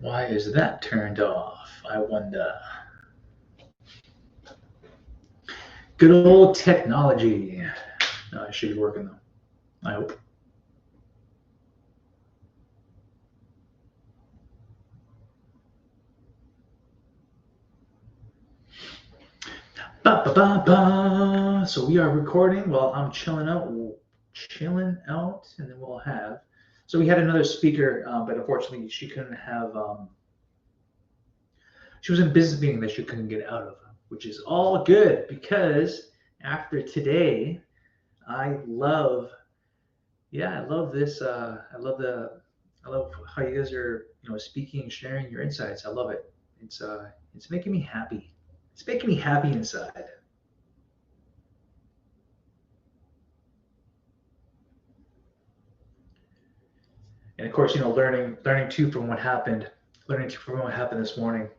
Why is that turned off? I wonder. Good old technology. No, it should be working though. I hope. Ba, ba, ba, ba. So we are recording while I'm chilling out, and then we'll have. So we had another speaker, but unfortunately she couldn't have. She was in a business meeting that she couldn't get out of, which is all good because after today, I love. Yeah, I love this. I love how you guys are, speaking, sharing your insights. I love it. It's making me happy. It's making me happy inside. And of course, learning too from what happened, this morning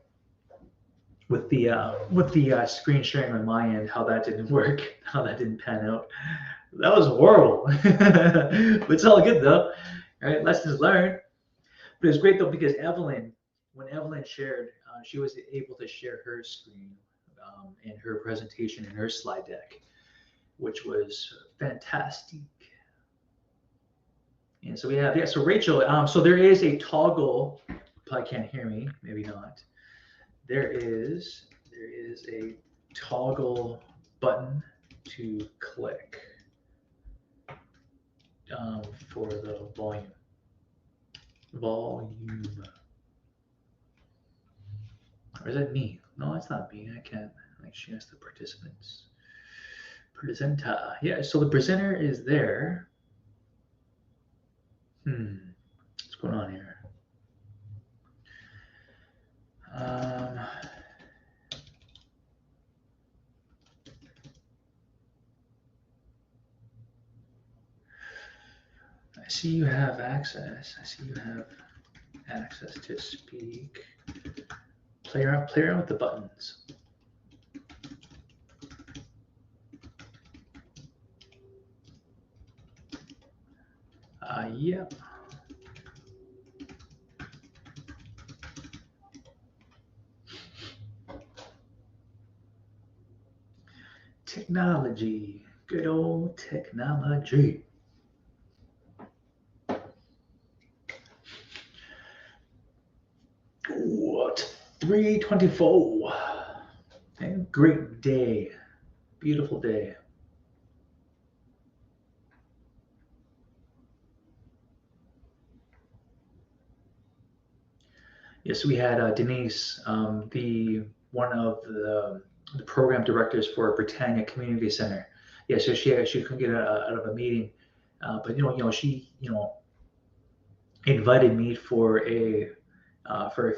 with the screen sharing on my end, how that didn't work, how that didn't pan out. That was horrible. But it's all good though. All right, lessons learned. But it was great though because when Evelyn shared, she was able to share her screen and her presentation and her slide deck, which was fantastic. And so we have, so Rachel, so there is a toggle. Probably can't hear me, maybe not. There is a toggle button to click for the volume. Or is that me? No, it's not me. I can't. She has the participants. Presenter. Yeah, so the presenter is there. What's going on here? I see you have access. I see you have access to speak. Play around with the buttons. Yep. Technology. Good old technology. What? 3:24. And great day. Beautiful day. Yes, we had Denise, one of the program directors for Britannia Community Center. Yeah, so she couldn't get out of a meeting, but she invited me for a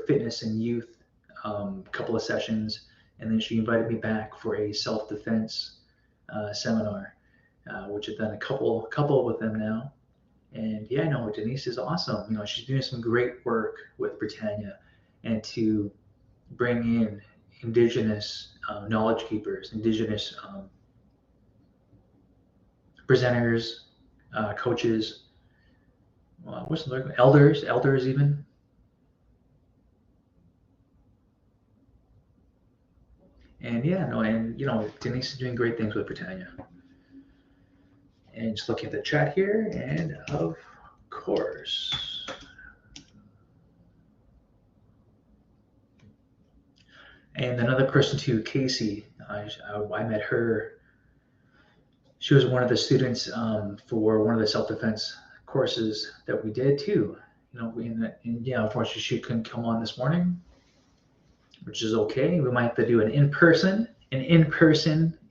fitness and youth couple of sessions, and then she invited me back for a self-defense seminar, which I've done a couple with them now. And yeah, no, Denise is awesome. She's doing some great work with Britannia, and to bring in indigenous knowledge keepers, indigenous presenters, coaches, what's the word? Elders even. And yeah, no, and Denise is doing great things with Britannia. And just looking at the chat here, and of course. And another person too, Casey, I met her. She was one of the students for one of the self-defense courses that we did too. And yeah, unfortunately she couldn't come on this morning, which is okay. We might have to do an in-person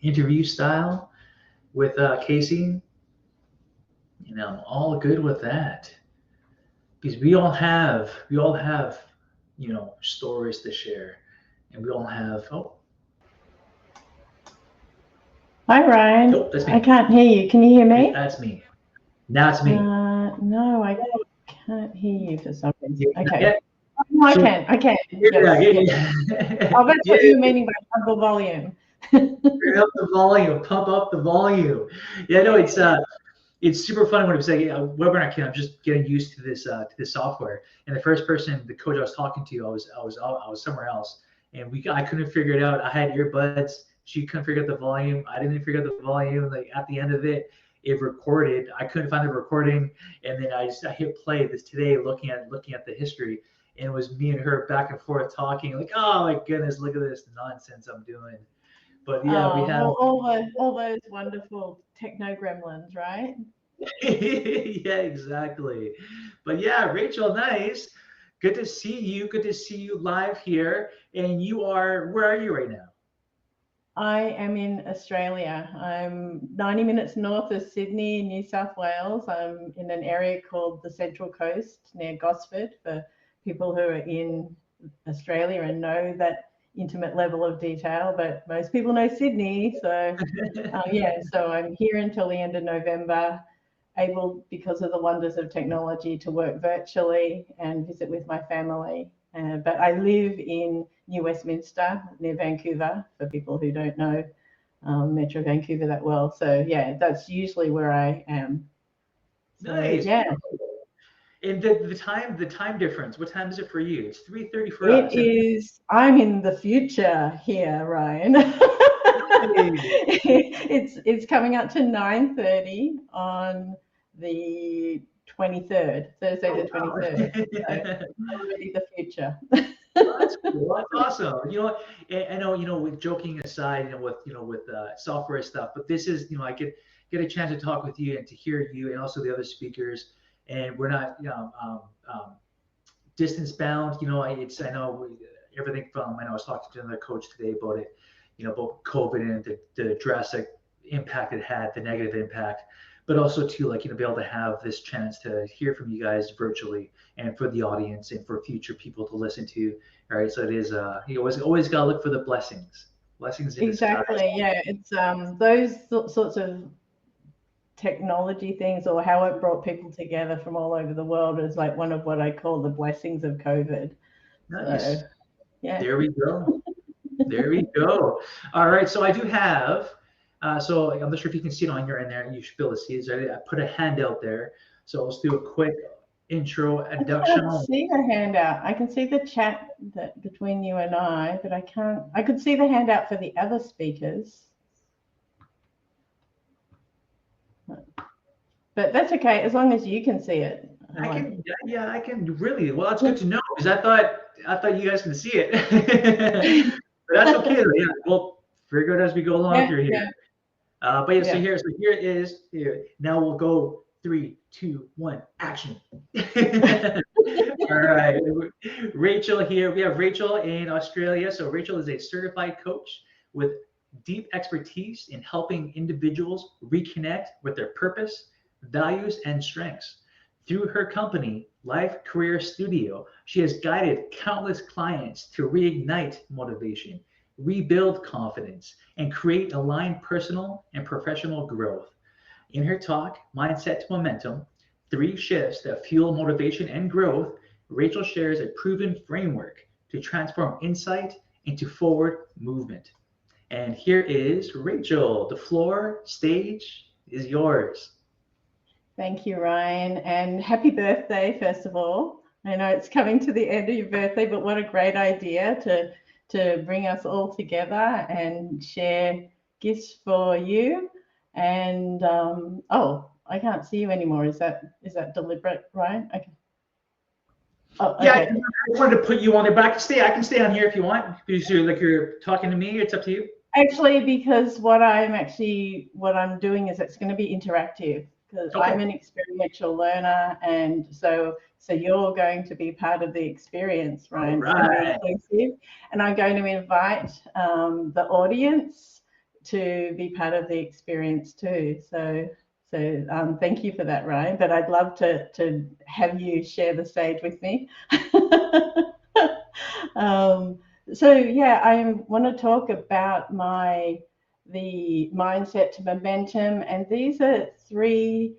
interview style with Casey. I'm all good with that, because we all have stories to share, and we all have. Hi, Ryan. Oh, that's me. I can't hear you. Can you hear me? That's me. Now it's me. No, I can't hear you for some reason. Okay. Yeah. No, I can. Yes. Oh, that's what you're meaning by pump the volume. Pump up the volume. Yeah, no, it's it's super funny when it was like, webinar kid, I'm just getting used to this software. And the first person, the coach I was talking to, I was somewhere else, and I couldn't figure it out. I had earbuds. She couldn't figure out the volume. I didn't figure out the volume. Like at the end of it, it recorded. I couldn't find the recording, and then I hit play this today, looking at the history, and it was me and her back and forth talking. Like, oh my goodness, look at this nonsense I'm doing. But yeah, we have. Well, all those wonderful techno gremlins, right? Yeah, exactly. But yeah, Rachel, nice. Good to see you. Good to see you live here. And where are you right now? I am in Australia. I'm 90 minutes north of Sydney, New South Wales. I'm in an area called the Central Coast near Gosford, for people who are in Australia and know that intimate level of detail, but most people know Sydney. So so I'm here until the end of November, able, because of the wonders of technology, to work virtually and visit with my family. But I live in New Westminster, near Vancouver, for people who don't know Metro Vancouver that well. So yeah, that's usually where I am. So, Nice. yeah. And the time difference, what time is it for you? It's 3:30 for It us. is, I'm in the future here, Ryan. It's coming up to 9:30 on the 23rd, Thursday the 23rd. So already the future. That's cool. That's awesome. I know, with joking aside, with software stuff, but this is, I get a chance to talk with you and to hear you and also the other speakers, and we're not, distance bound. I know everything from, I know I was talking to another coach today about it, about COVID and the drastic impact it had, the negative impact, but also to be able to have this chance to hear from you guys virtually and for the audience and for future people to listen to. All right. So it is, you always got to look for the blessings. Blessings in disguise. Exactly. Yeah. It's those sorts of technology things, or how it brought people together from all over the world, is like one of what I call the blessings of COVID. Nice. So, yeah. There we go. There we go. All right. So I do have, so I'm not sure if you can see it on your end there. You should be able to see it. So I put a handout there. So let's do a quick introduction. I can't see the handout. I can see the chat that between you and I, but I could see the handout for the other speakers. But that's okay, as long as you can see it. I can really. Well, that's good to know, because I thought you guys can see it. But that's okay. Yeah, we'll figure it as we go along through here. Yeah. But yeah, so here it is. Here. Now we'll go 3, 2, 1, action. All right. Rachel here. We have Rachel in Australia. So Rachel is a certified coach with deep expertise in helping individuals reconnect with their purpose, values, and strengths. Through her company, Life Career Studio, she has guided countless clients to reignite motivation, rebuild confidence, and create aligned personal and professional growth. In her talk, Mindset to Momentum, 3 shifts that fuel motivation and growth, Rachel shares a proven framework to transform insight into forward movement. And here is Rachel. The stage is yours. Thank you, Ryan, and happy birthday, first of all. I know it's coming to the end of your birthday, but what a great idea to bring us all together and share gifts for you. And I can't see you anymore. Is that deliberate, Ryan? Okay. Oh, okay. Yeah, I wanted to put you on there, but I can stay on here if you want. Because you're talking to me. It's up to you. Actually, because what I'm doing is it's going to be interactive, because I'm an experiential learner, and so you're going to be part of the experience, Ryan. Right. It's going to be inclusive, and I'm going to invite the audience to be part of the experience too. So thank you for that, Ryan. But I'd love to have you share the stage with me. So yeah, I want to talk about the mindset to momentum, and these are 3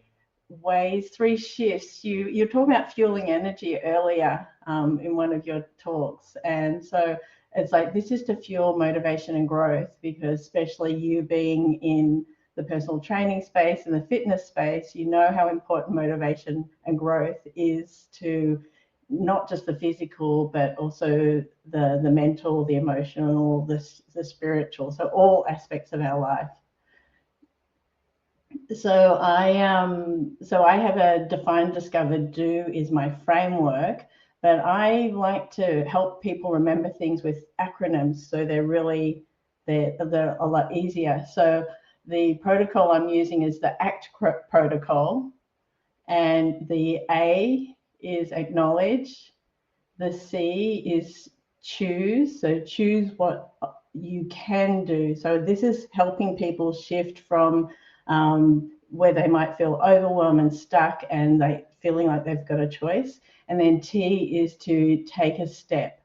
ways, 3 shifts. You're talking about fueling energy earlier in one of your talks, and so it's like this is to fuel motivation and growth, because especially you being in the personal training space and the fitness space, you know how important motivation and growth is to not just the physical, but also the mental, the emotional, the spiritual, so all aspects of our life. So I have a define, discover, do is my framework, but I like to help people remember things with acronyms, so they're a lot easier. So the protocol I'm using is the ACT protocol, and the A is acknowledge, the C is choose, so choose what you can do. So this is helping people shift from where they might feel overwhelmed and stuck and they feeling like they've got a choice. And then T is to take a step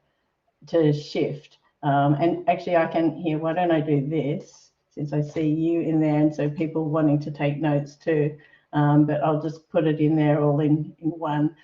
to shift. And actually I can here, why don't I do this, since I see you in there, and so people wanting to take notes too. But I'll just put it in there all in one.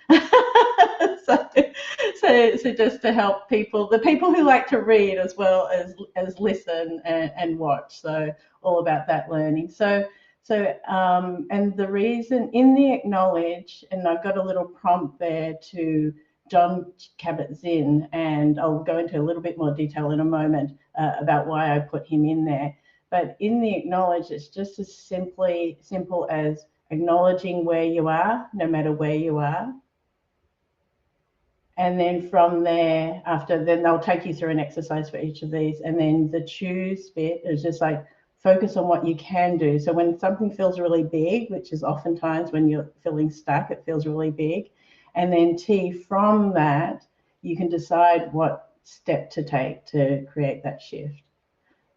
So just to help people, the people who like to read as well as listen and watch. So all about that learning. So and the reason in the acknowledge, and I've got a little prompt there to Jon Kabat-Zinn, and I'll go into a little bit more detail in a moment about why I put him in there. But in the acknowledge, it's just as simple as acknowledging where you are, no matter where you are. And then from there, then they'll take you through an exercise for each of these. And then the choose bit is just like focus on what you can do. So when something feels really big, which is oftentimes when you're feeling stuck, it feels really big. And then T, from that, you can decide what step to take to create that shift.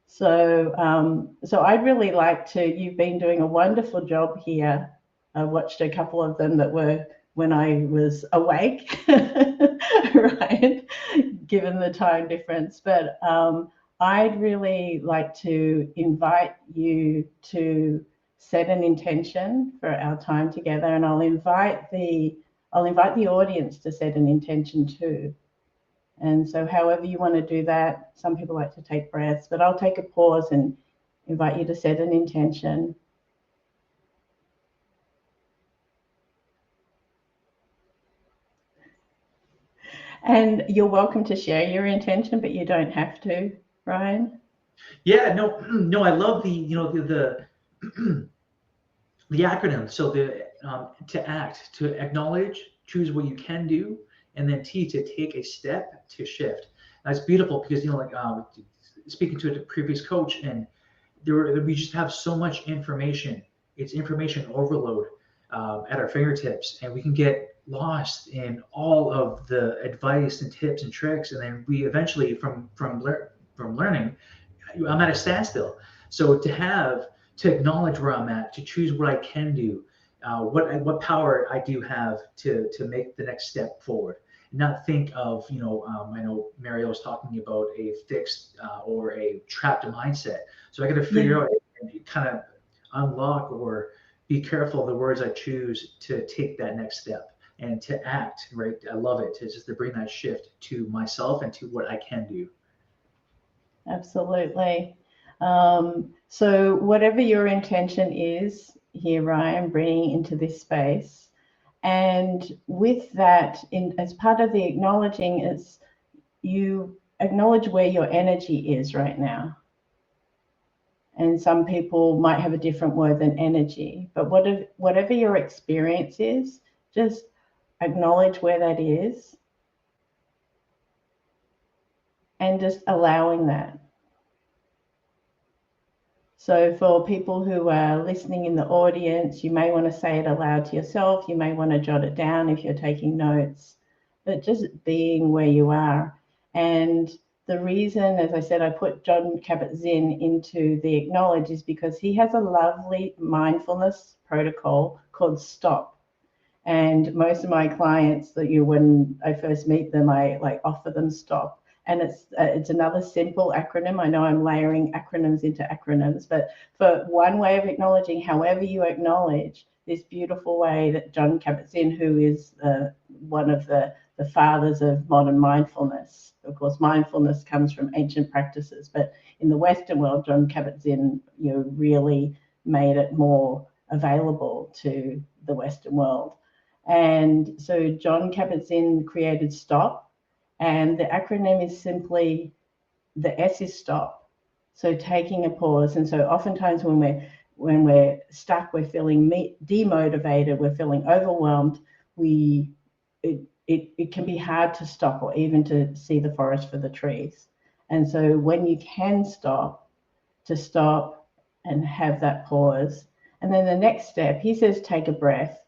So I'd really like to, you've been doing a wonderful job here. I watched a couple of them that were when I was awake, right, given the time difference. But I'd really like to invite you to set an intention for our time together, and I'll invite the audience to set an intention too. And so however you want to do that, some people like to take breaths, but I'll take a pause and invite you to set an intention. And you're welcome to share your intention, but you don't have to, Ryan. Yeah, no, I love the the acronym. So to act, to acknowledge, choose what you can do, and then T, to take a step to shift. That's beautiful because like speaking to a previous coach, and we just have so much information. It's information overload at our fingertips, and we can get lost in all of the advice and tips and tricks, and then we eventually from learning, I'm at a standstill. So to acknowledge where I'm at, to choose what I can do, what power I do have to make the next step forward, and not think of I know Mario was talking about a fixed or a trapped mindset. So I got to figure out and kind of unlock or be careful of the words I choose to take that next step and to act, right? I love it, to bring that shift to myself and to what I can do. Absolutely. So whatever your intention is here, Ryan, bringing into this space, and with that, as part of the acknowledging, is you acknowledge where your energy is right now. And some people might have a different word than energy, but whatever your experience is, just acknowledge where that is and just allowing that. So for people who are listening in the audience, you may want to say it aloud to yourself. You may want to jot it down if you're taking notes, but just being where you are. And the reason, as I said, I put Jon Kabat-Zinn into the acknowledge is because he has a lovely mindfulness protocol called STOP. And most of my clients when I first meet them, I offer them STOP. And it's another simple acronym. I know I'm layering acronyms into acronyms, but for one way of acknowledging, however you acknowledge, this beautiful way that Jon Kabat-Zinn, who is one of the fathers of modern mindfulness. Of course, mindfulness comes from ancient practices, but in the Western world, Jon Kabat-Zinn really made it more available to the Western world. And so John Kabat-Zinn created STOP, and the acronym is simply, the S is stop. So taking a pause. And so oftentimes when we're stuck, we're feeling demotivated, we're feeling overwhelmed, it can be hard to stop or even to see the forest for the trees. And so when you can stop, to stop and have that pause. And then the next step, he says, take a breath.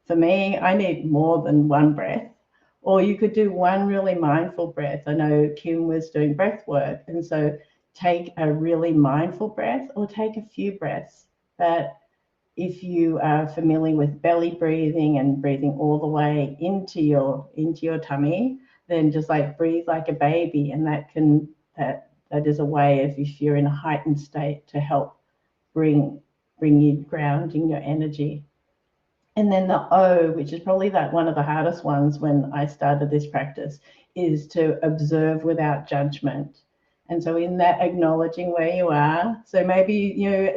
For me, I need more than one breath. Or you could do one really mindful breath. I know Kim was doing breath work. And so take a really mindful breath, or take a few breaths. That if you are familiar with belly breathing and breathing all the way into your tummy, then just like breathe like a baby. And that is a way of, if you're in a heightened state, to help bring you grounding your energy. And then the O, which is probably one of the hardest ones when I started this practice, is to observe without judgment. And so in that, acknowledging where you are. So maybe,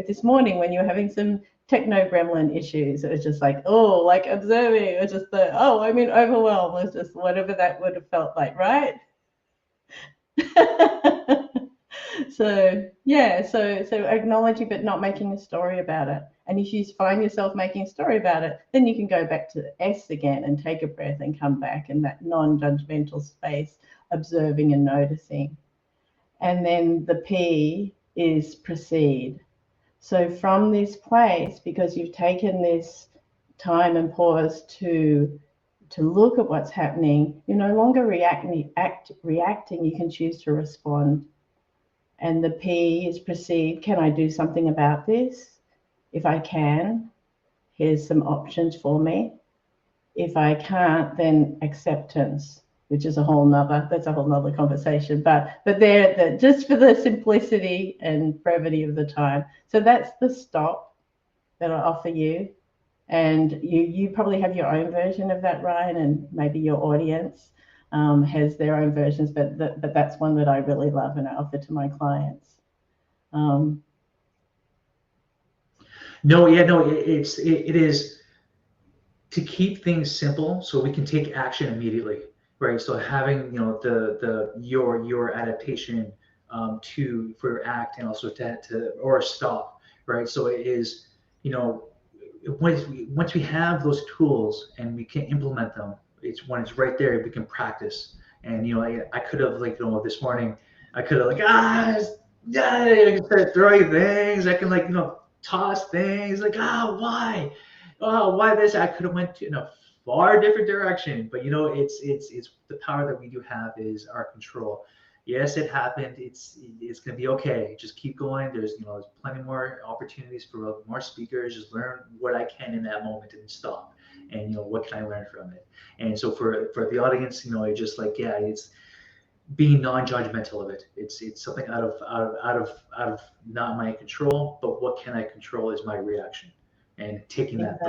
this morning when you're having some techno gremlin issues, it was just like, like observing, it was just I'm in overwhelm. It was just whatever that would have felt like, right? So acknowledging, but not making a story about it. And if you find yourself making a story about it, then you can go back to the S again and take a breath and come back in that non-judgmental space, observing and noticing. And then the P is proceed. So from this place, because you've taken this time and pause to look at what's happening, you're no longer reacting, you can choose to respond. And the P is proceed. Can I do something about this? If I can, here's some options for me. If I can't, then acceptance, which is a whole nother conversation. But there, just for the simplicity and brevity of the time. So that's the stop that I offer you. And you probably have your own version of that, Ryan, and maybe your audience has their own versions, but that's one that I really love and I offer to my clients. It is to keep things simple so we can take action immediately, right? So having your adaptation for act, and also to or stop, right? So it is, once we have those tools and we can implement them, when it's right there, we can practice. And I could have this morning, I could have I can start throwing things. I can toss things why, why this? I could have went in a far different direction. But it's the power that we do have is our control. Yes, it happened. It's gonna be okay. Just keep going. There's plenty more opportunities for more speakers. Just learn what I can in that moment and stop. And what can I learn from it? And so for the audience, it's just it's being non-judgmental of it. It's something out of not my control, but what can I control is my reaction, and taking that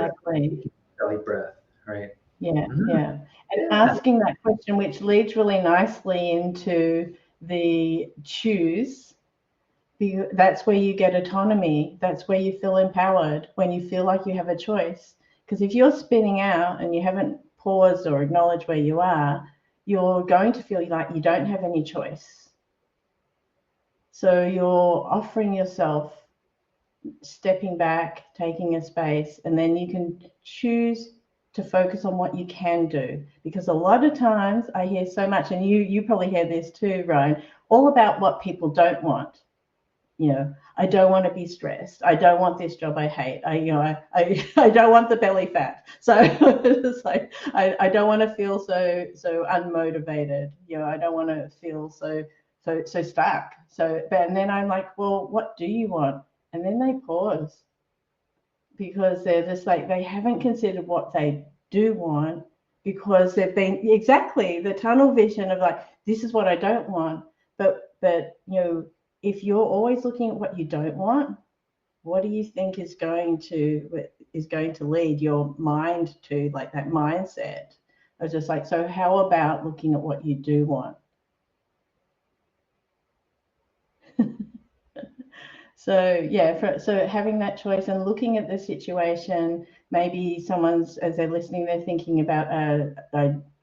belly breath, right? Yeah, Mm-hmm. yeah. And asking that question, which leads really nicely into the choose. That's where you get autonomy. That's where you feel empowered, when you feel like you have a choice. Because if you're spinning out and you haven't paused or acknowledged where you are, you're going to feel like you don't have any choice. So you're offering yourself, stepping back, taking a space, and then you can choose to focus on what you can do. Because a lot of times I hear so much, and you probably hear this too, Ryan, all about what people don't want. I don't want to be stressed. I don't want this job I hate. I don't want the belly fat. So it's I don't want to feel so unmotivated. I don't want to feel so stuck. And then I'm like, well, what do you want? And then they pause, because they're just they haven't considered what they do want, because they've been exactly the tunnel vision of this is what I don't want. But if you're always looking at what you don't want, what do you think is going to lead your mind to that mindset? I was just so how about looking at what you do want? So yeah, so having that choice and looking at the situation, maybe someone's, as they're listening, they're thinking about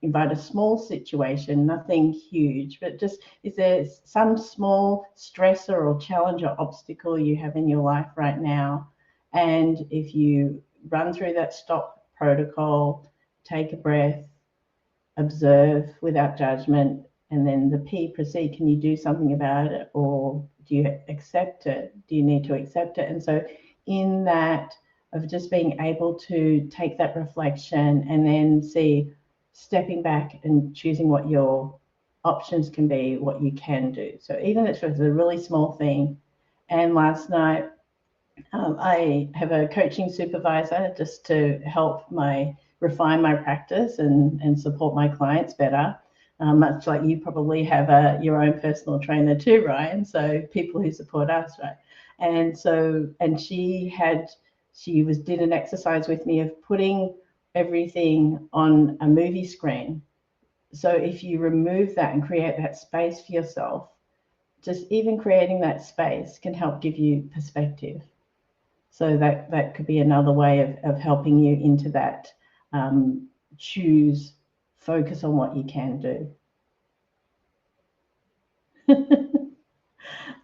invite a small situation, nothing huge, but just, is there some small stressor or challenge or obstacle you have in your life right now? And if you run through that stop protocol, take a breath, observe without judgment, and then the P, proceed. Can you do something about it, or do you accept it? Do you need to accept it? And so in that of just being able to take that reflection and then see, stepping back and choosing what your options can be, what you can do. So even if it's a really small thing. And last night, I have a coaching supervisor just to help refine my practice and support my clients better. Much like you probably have your own personal trainer too, Ryan. So people who support us, right? And so, and she did an exercise with me of putting everything on a movie screen. So if you remove that and create that space for yourself, just even creating that space can help give you perspective. So that could be another way of helping you into that, choose, focus on what you can do.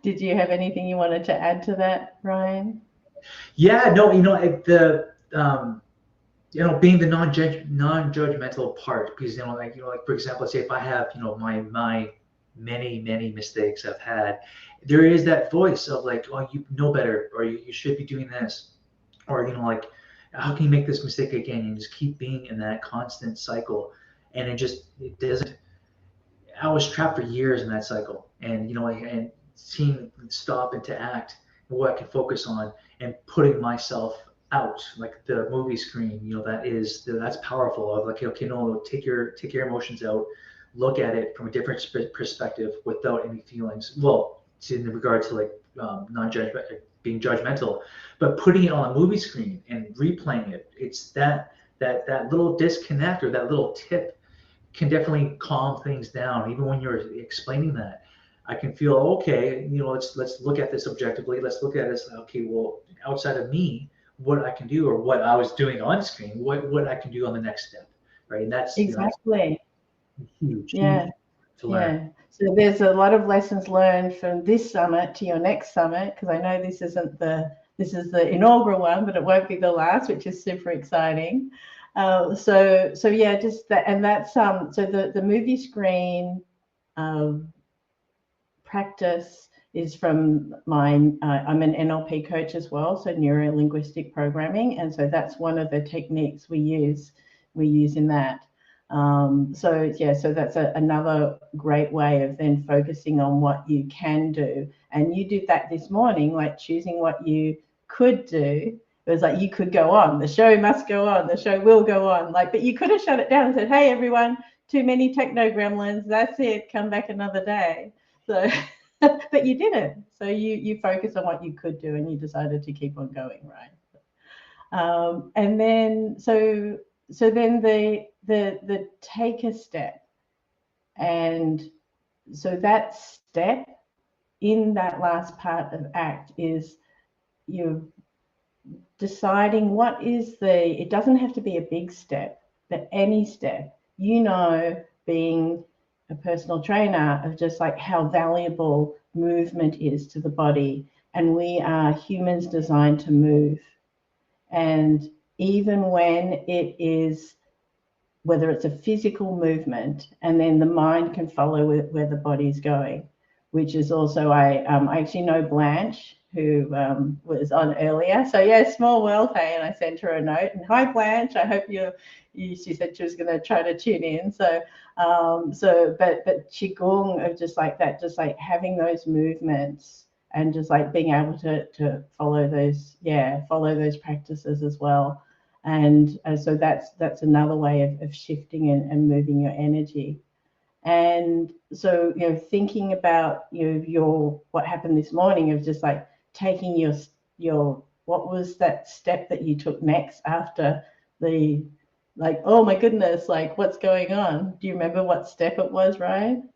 Did you have anything you wanted to add to that, Ryan? Yeah, no, being the non-judgmental part, because like for example, say if I have my many mistakes I've had, there is that voice of like, oh, you know better, or you should be doing this, or like, how can you make this mistake again? And just keep being in that constant cycle, and it doesn't. I was trapped for years in that cycle, and and seeing stop and to act, what I can focus on, and putting myself out, like the movie screen. That's powerful. Of like, okay, no, take your emotions out, look at it from a different perspective without any feelings. Well, in regard to like non-judgment, being judgmental, but putting it on a movie screen and replaying it. It's that little disconnect, or that little tip can definitely calm things down. Even when you're explaining that, I can feel, okay, let's look at this objectively. Let's look at this. Okay, well, outside of me, what I can do, or what I was doing on screen, what I can do on the next step, right? And that's Exactly. Huge Yeah. to learn. Yeah. So there's a lot of lessons learned from this summit to your next summit, because I know this is the inaugural one, but it won't be the last, which is super exciting. So yeah, just that, and that's so the movie screen practice is from I'm an NLP coach as well, so neuro linguistic programming, and so that's one of the techniques we use in that. So that's another great way of then focusing on what you can do. And you did that this morning, like choosing what you could do. It was like, you could go on, the show must go on, the show will go on, like, but you could have shut it down and said, hey everyone, too many techno gremlins, that's it, come back another day. So but you didn't. So you focused on what you could do, and you decided to keep on going, right? And then so then the take a step, and so that step in that last part of ACT is you're deciding what is it doesn't have to be a big step, but any step, being a personal trainer, of just like how valuable movement is to the body. And we are humans designed to move. And even when it is, whether it's a physical movement, and then the mind can follow where the body's going, which is also, I actually know Blanche, who was on earlier. So yeah, small world, hey, and I sent her a note, and hi Blanche, I hope she said she was going to try to tune in. So but Qigong, of just like that, just like having those movements, and just like being able to follow those practices as well. And so that's another way of shifting and moving your energy. And so thinking about your what happened this morning, of just like taking your what was that step that you took next after the, like, oh my goodness, like what's going on? Do you remember what step it was, Ryan?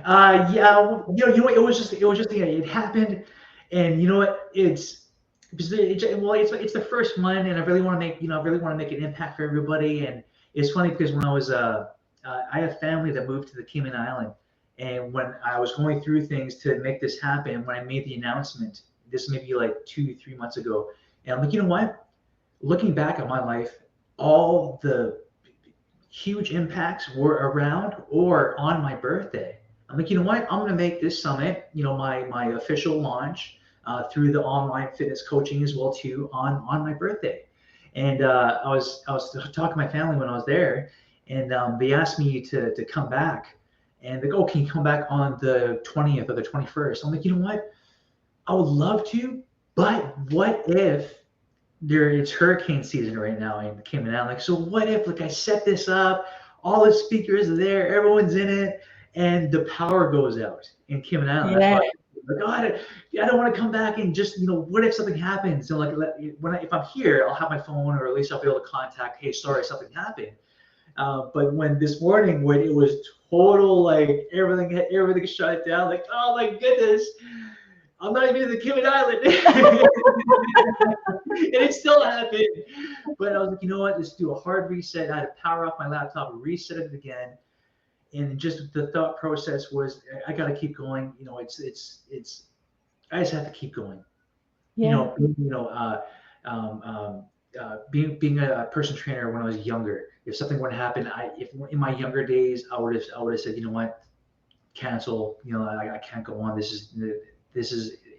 Yeah, what, it happened, and you know what, it's the first one, and I really want to make, I really want to make an impact for everybody. And it's funny because when I was, I have family that moved to the Cayman Island, and when I was going through things to make this happen, when I made the announcement, this maybe like 2, 3 months ago, and I'm like, you know what? Looking back at my life, all the huge impacts were around or on my birthday. I'm like, you know what? I'm going to make this summit, my official launch through the online fitness coaching as well too on my birthday. And I was talking to my family when I was there, and they asked me to come back, and they go, oh, can you come back on the 20th or the 21st? I'm like, you know what? I would love to, but what if it's hurricane season right now in Cayman Islands. Like, so what if like I set this up, all the speakers are there, everyone's in it, and the power goes out in Cayman Island? That's Yeah, why like, oh, I don't want to come back, and just what if something happens? So like if I'm here, I'll have my phone, or at least I'll be able to contact. Hey, sorry, something happened. But when this morning, when it was total, like everything shut down, like, oh my goodness, I'm not even in the Cayman Island. And it still happened. But I was like, you know what? Let's do a hard reset. I had to power off my laptop, reset it again, and just the thought process was, I got to keep going. It's. I just have to keep going. You yeah, know, you know, being a personal trainer when I was younger. If something were to happen, if in my younger days, I would have said, you know what, cancel. I can't go on. This is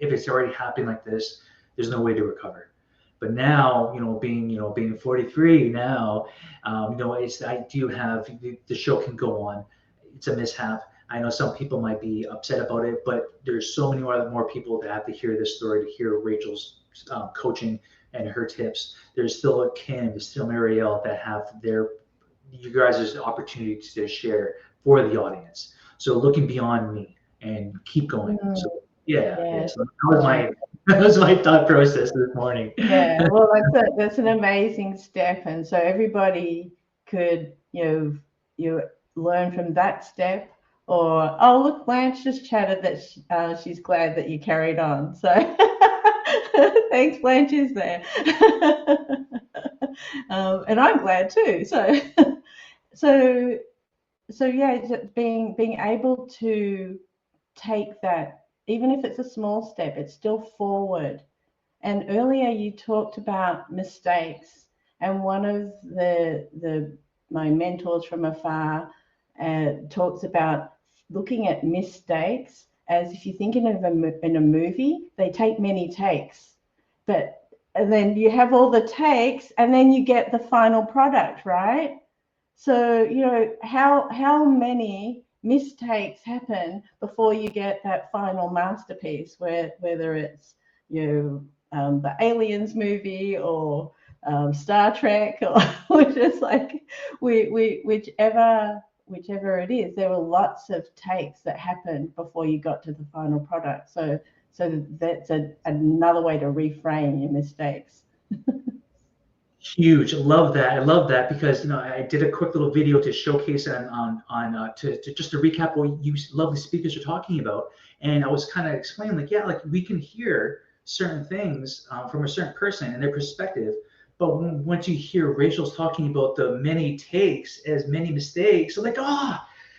if it's already happened like this, there's no way to recover. But now, being 43 now, I do have the show can go on. It's a mishap. I know some people might be upset about it, but there's so many more people that have to hear this story, to hear Rachel's coaching and her tips. There's still Kim, there's still Marielle that have you guys' opportunity to share for the audience. So looking beyond me and keep going. mm, So yeah. yeah, So that was my that was my thought process this morning. yeah. Well, that's an amazing step, and so everybody could you learn from that step. Or, oh, look, Blanche just chatted that she's glad that you carried on. So thanks, Blanche is there. And I'm glad too. So so yeah, being able to take that, even if it's a small step, it's still forward. And earlier you talked about mistakes, and one of the my mentors from afar talks about looking at mistakes as, if you're thinking of in a movie, they take many takes, but and then you have all the takes, and then you get the final product, right? So how many mistakes happen before you get that final masterpiece, whether it's the Aliens movie or Star Trek, or just like whichever it is, there were lots of takes that happened before you got to the final product. So that's another way to reframe your mistakes. Huge. I love that because I did a quick little video to showcase on to just to recap what you lovely speakers are talking about. And I was kind of explaining, like, yeah, like we can hear certain things from a certain person and their perspective, but once you hear Rachel's talking about the many takes as many mistakes, I'm like,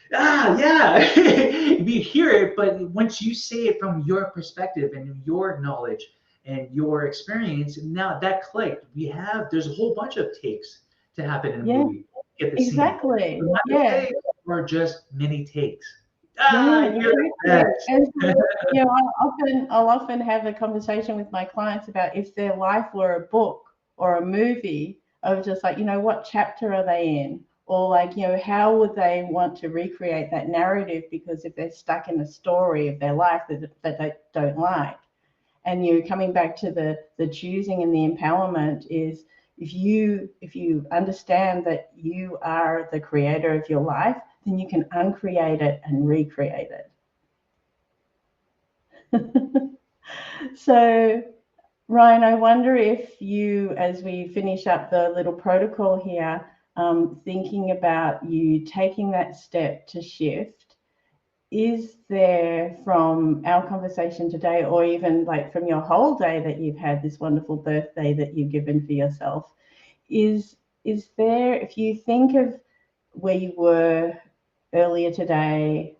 yeah. You hear it, but once you say it from your perspective and your knowledge and your experience, now that clicked. There's a whole bunch of takes to happen in a Yeah, movie. Get the scene. exactly. My Yeah. mistakes are just many takes. Yeah, You're exactly. the And so, best. I'll often have a conversation with my clients about if their life were a book or a movie, of just like, what chapter are they in? Or like, how would they want to recreate that narrative? Because if they're stuck in a story of their life that they don't like. And you're coming back to the choosing and the empowerment is, if you understand that you are the creator of your life, then you can uncreate it and recreate it. So, Ryan, I wonder if you, as we finish up the little protocol here, thinking about you taking that step to shift, is there from our conversation today, or even like from your whole day that you've had, this wonderful birthday that you've given for yourself, is there, if you think of where you were earlier today,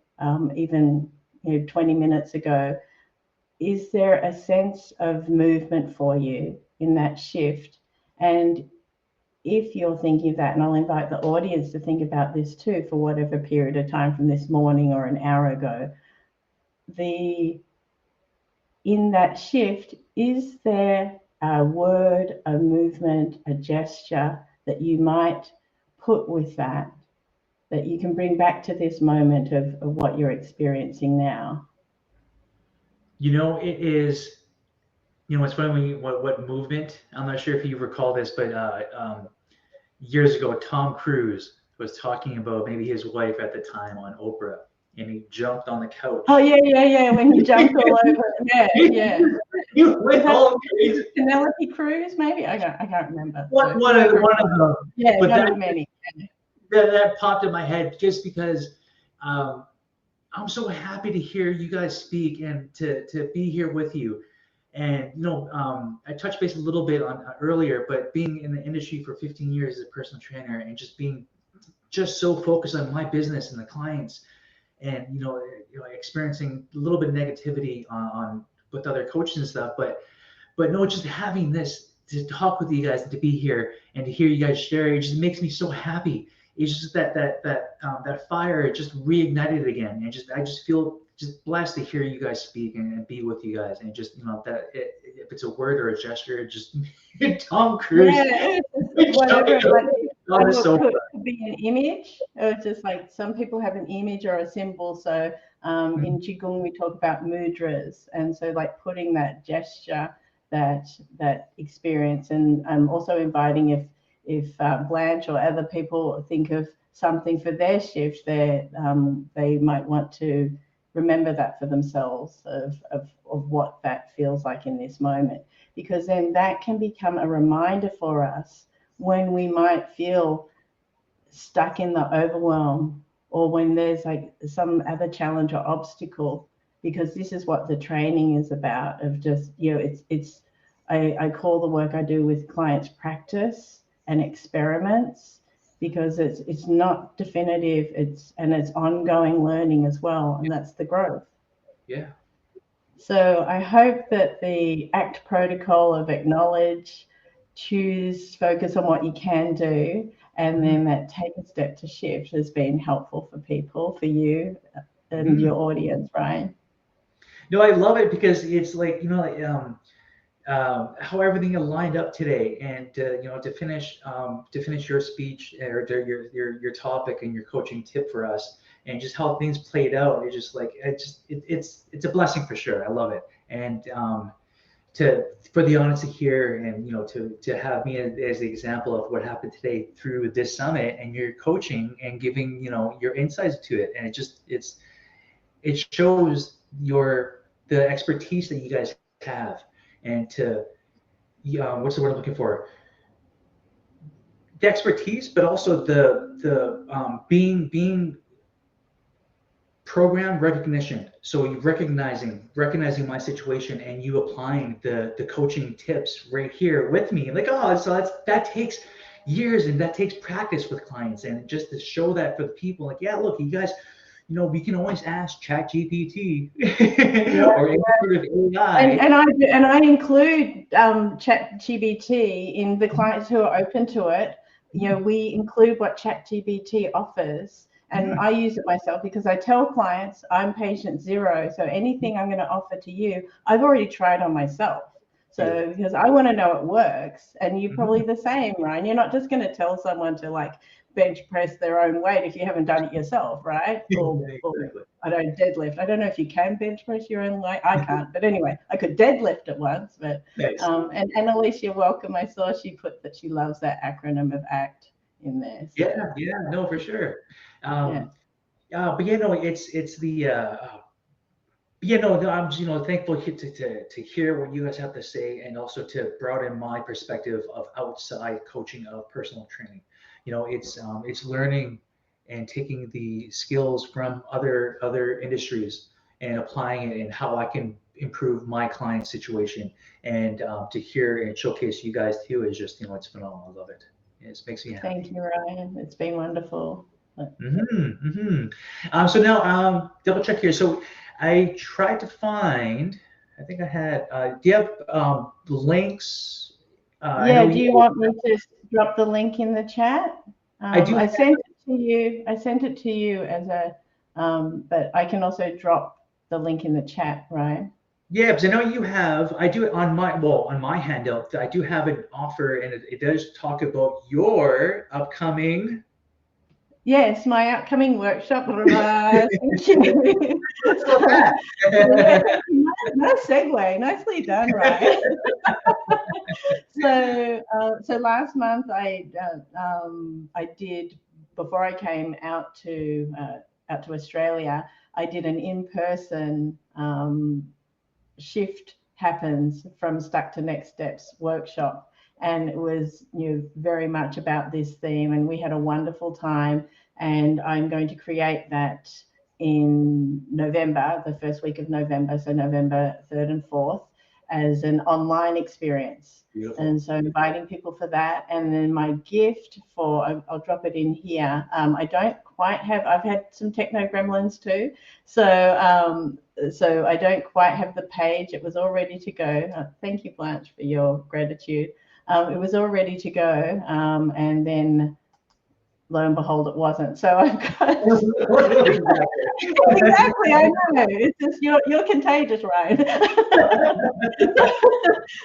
even 20 minutes ago, is there a sense of movement for you in that shift? And if you're thinking of that, and I'll invite the audience to think about this too, for whatever period of time from this morning or an hour ago, in that shift, is there a word, a movement, a gesture that you might put with that you can bring back to this moment of what you're experiencing now? It is, it's funny what movement, I'm not sure if you recall this, but years ago, Tom Cruise was talking about maybe his wife at the time on Oprah, and he jumped on the couch. Oh yeah, when he jumped all over. Yeah. You went all crazy. Penelope Cruz, maybe? I can't remember. One of them. Yeah, but one of many. That popped in my head just because I'm so happy to hear you guys speak and to be here with you. And I touched base a little bit on earlier, but being in the industry for 15 years as a personal trainer and just being so focused on my business and the clients, and experiencing a little bit of negativity on with other coaches and stuff, but no, just having this to talk with you guys and to be here and to hear you guys share, it just makes me so happy. It's just that fire just reignited again, and I just feel just blessed to hear you guys speak and be with you guys, and just if it's a word or a gesture, just Tom Cruise. Yeah, whatever. It could be an image, or just like some people have an image or a symbol. So in Qigong we talk about mudras, and so like putting that gesture, that experience, and I'm also inviting if Blanche or other people think of something for their shift, they might want to remember that for themselves of what that feels like in this moment, because then that can become a reminder for us when we might feel stuck in the overwhelm, or when there's like some other challenge or obstacle, because this is what the training is about, of just, I call the work I do with clients practice and experiments, because it's not definitive, it's ongoing learning as well, and that's the growth. Yeah. So I hope that the ACT protocol of acknowledge, choose, focus on what you can do, and then that take a step to shift has been helpful for people, for you and your audience, Ryan. No, I love it, because it's like, how everything aligned up today, and to finish your speech, or your topic and your coaching tip for us, and just how things played out. It's just like it's a blessing for sure. I love it, and for the audience to hear, and to have me as the example of what happened today through this summit and your coaching and giving your insights to it, and it shows the expertise that you guys have. And what's the word I'm looking for? The expertise, but also the being program recognition. So you recognizing my situation, and you applying the coaching tips right here with me. Like, so that takes years, and that takes practice with clients, and just to show that for the people, like, yeah, look, you guys, we can always ask ChatGPT or any sort of AI. And I include ChatGPT in the clients who are open to it. We include what ChatGPT offers, and I use it myself, because I tell clients I'm patient zero. So anything I'm going to offer to you, I've already tried on myself. So because I want to know it works, and you're probably the same, Ryan. You're not just going to tell someone to like bench press their own weight if you haven't done it yourself, right? Or I don't deadlift. I don't know if you can bench press your own weight. I can't, but anyway, I could deadlift it once. But nice. And Alicia, welcome. I saw she put that she loves that acronym of ACT in there. So. Yeah, no, for sure. But it's the I'm thankful to hear what you guys have to say, and also to broaden my perspective of outside coaching of personal training. It's learning and taking the skills from other industries and applying it, and how I can improve my client situation. And to hear and showcase you guys too is just, it's phenomenal. I love it. It makes me Thank happy. you, Ryan. It's been wonderful. So now, double check here. So I tried to find, I think I had, do you have links? I know Yeah, do you want me to drop the link in the chat? I do. I sent it to you. I sent it to you as a, but I can also drop the link in the chat, right? Yeah, because I know you have, I do it on my handout, I do have an offer, and it does talk about your upcoming. Yes, my upcoming workshop. Thank you. What's about that? Yeah, nice segue. Nicely done, Ryan. So last month I did, before I came out to Australia, I did an in-person shift happens from stuck to next steps workshop, and it was very much about this theme, and we had a wonderful time. And I'm going to create that in November, the first week of November, so November 3rd and 4th, as an online experience. Beautiful. And so inviting people for that. And then my gift for, I'll drop it in here. I don't quite have, I've had some techno gremlins too. So I don't quite have the page. It was all ready to go. Thank you, Blanche, for your gratitude. It was all ready to go. And then lo and behold, it wasn't. So I've got exactly. I know. It's just you're contagious, Ryan.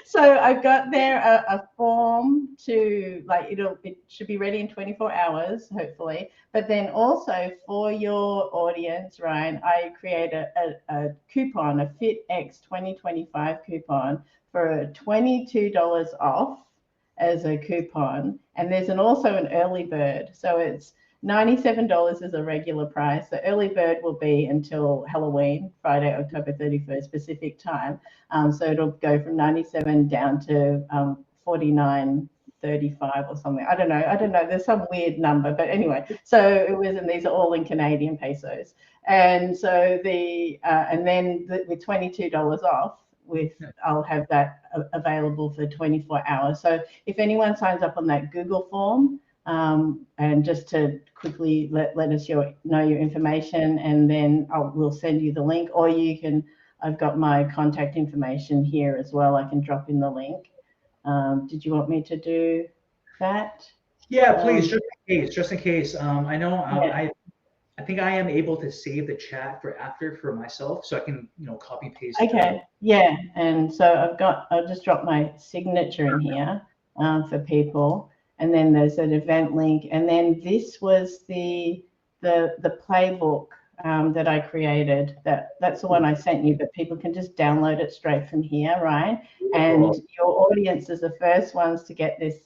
So I've got there a form to, like, it should be ready in 24 hours, hopefully. But then also for your audience, Ryan, I create a coupon, a FITX 2025 coupon for $22 off as a coupon, and there's also an early bird, so it's $97 is a regular price. The early bird will be until Halloween, Friday, October 31st, Pacific time. So it'll go from 97 down to 49.35 or something. I don't know. There's some weird number, but anyway. So it was, and these are all in Canadian pesos. And so and then with $22 off, I'll have that available for 24 hours. So if anyone signs up on that Google form, and just to quickly let us know your information, and then we'll send you the link, or you can, I've got my contact information here as well. I can drop in the link. Did you want me to do that? Yeah, please, just in case. I know Yeah. I think I am able to save the chat for after for myself, so I can, copy paste. Okay. Yeah. And so I'll just drop my signature in here for people. And then there's an event link. And then this was the playbook that I created. That's the one I sent you, but people can just download it straight from here, right? And your audience is the first ones to get this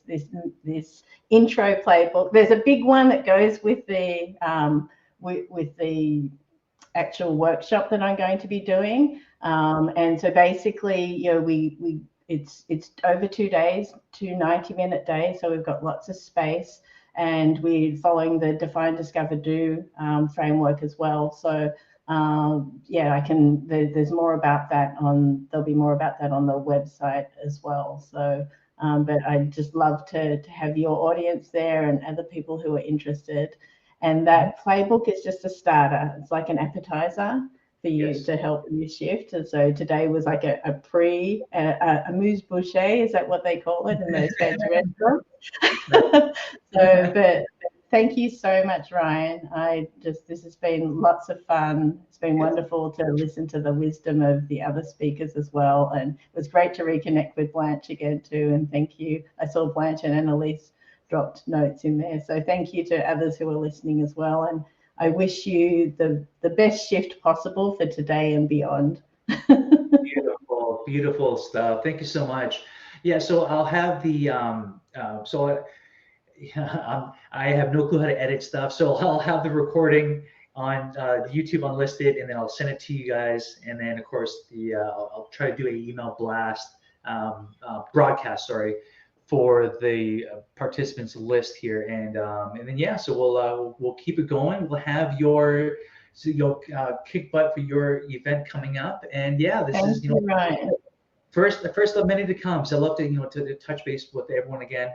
intro playbook. There's a big one that goes with the actual workshop that I'm going to be doing. And so basically, it's over 2 days, 2 90-minute days. So we've got lots of space, and we're following the Define, Discover, Do framework as well. So there's more about that there'll be more about that on the website as well. So, but I'd just love to have your audience there and other people who are interested. And that playbook is just a starter. It's like an appetizer for you to help you shift. And so today was like a amuse-bouche, is that what they call it in those fancy restaurants? But thank you so much, Ryan. This has been lots of fun. It's been wonderful to listen to the wisdom of the other speakers as well. And it was great to reconnect with Blanche again too. And thank you. I saw Blanche and Annalise dropped notes in there. So thank you to others who are listening as well. And I wish you the best shift possible for today and beyond. Beautiful, beautiful stuff. Thank you so much. Yeah, so I'll have the I have no clue how to edit stuff, so I'll have the recording on YouTube unlisted, and then I'll send it to you guys, and then of course I'll try to do an email blast broadcast, for the participants list here, and then yeah, so we'll keep it going. We'll have your so you'll kick butt for your event coming up, and yeah, this Thank is you, Ryan. the first of many to come. So I'd love to to touch base with everyone again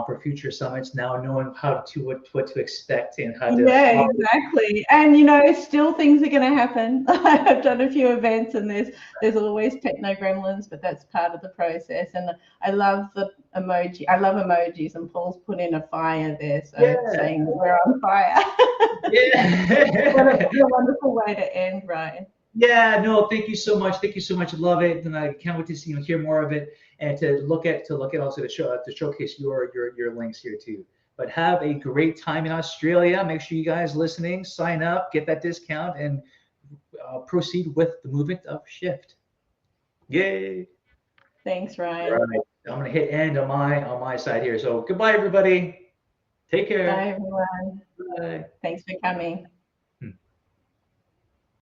for future summits. Now knowing how to what to expect and how to Yeah, exactly. And still things are going to happen. I've done a few events, and there's always techno gremlins, but that's part of the process. And I love the emoji. I love emojis, and Paul's put in a fire there, so yeah saying that we're on fire. yeah. What a wonderful way to end, Ryan. Yeah, no, thank you so much. Thank you so much. Love it, and I can't wait to see hear more of it, and to look at also to showcase your links here too. But have a great time in Australia. Make sure you guys listening sign up, get that discount, and proceed with the movement of shift. Yay! Thanks, All Ryan. right, I'm gonna hit end on my side here. So goodbye, everybody. Take Bye, care. everyone. Bye. Thanks for coming.